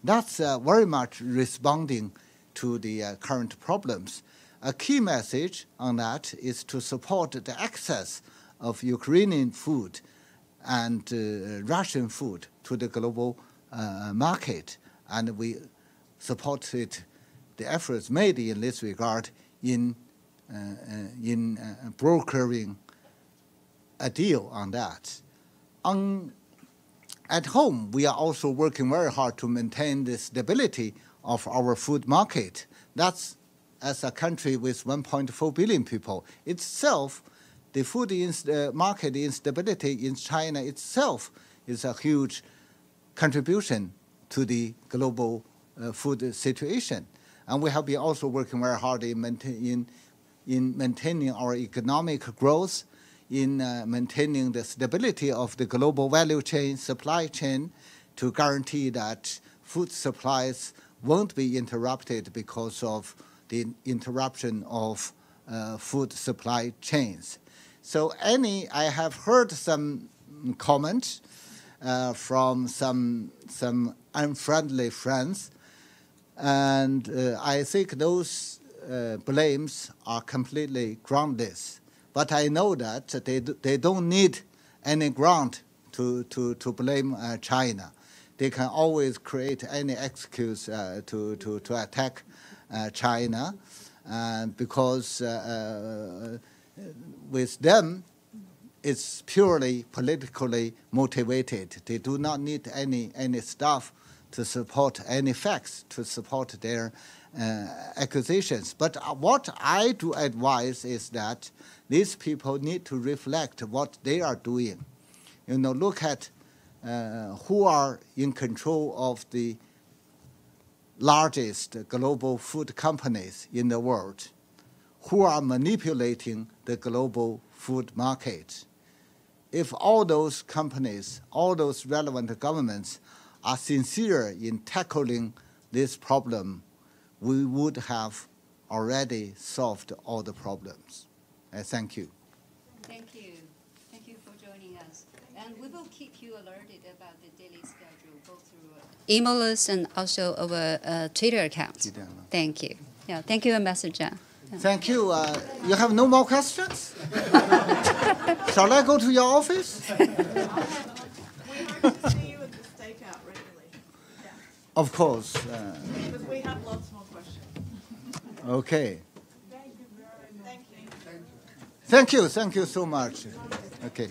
That's very much responding to the current problems. A key message on that is to support the access of Ukrainian food and Russian food to the global market. And we supported the efforts made in this regard in brokering a deal on that. At home, we are also working very hard to maintain the stability of our food market. That's, as a country with 1.4 billion people, itself, the food market instability in China itself is a huge contribution to the global food situation. And we have been also working very hard in maintaining our economic growth, in maintaining the stability of the global value chain, supply chain, to guarantee that food supplies won't be interrupted because of the interruption of food supply chains. So I have heard some comments from some unfriendly friends, and I think those blames are completely groundless. But I know that they don't need any ground to blame China. They can always create any excuse to attack China, because with them, it's purely politically motivated. They do not need any stuff to support, any facts to support their accusations. But what I do advise is that these people need to reflect what they are doing. You know, look at who are in control of the largest global food companies in the world, who are manipulating the global food market. If all those companies, all those relevant governments are sincere in tackling this problem, we would have already solved all the problems. Thank you. Thank you. Thank you for joining us. And we will keep you alerted about the daily schedule, both through email us and also our Twitter account. Thank you. Yeah, thank you, Ambassador Zhang. Yeah. Thank you. You have no more questions? Shall I go to your office? We hope to see you at the stakeout regularly. Yeah. Of course. Because we have lots more questions. Okay. Thank you very much. Thank you. Thank you so much. Okay.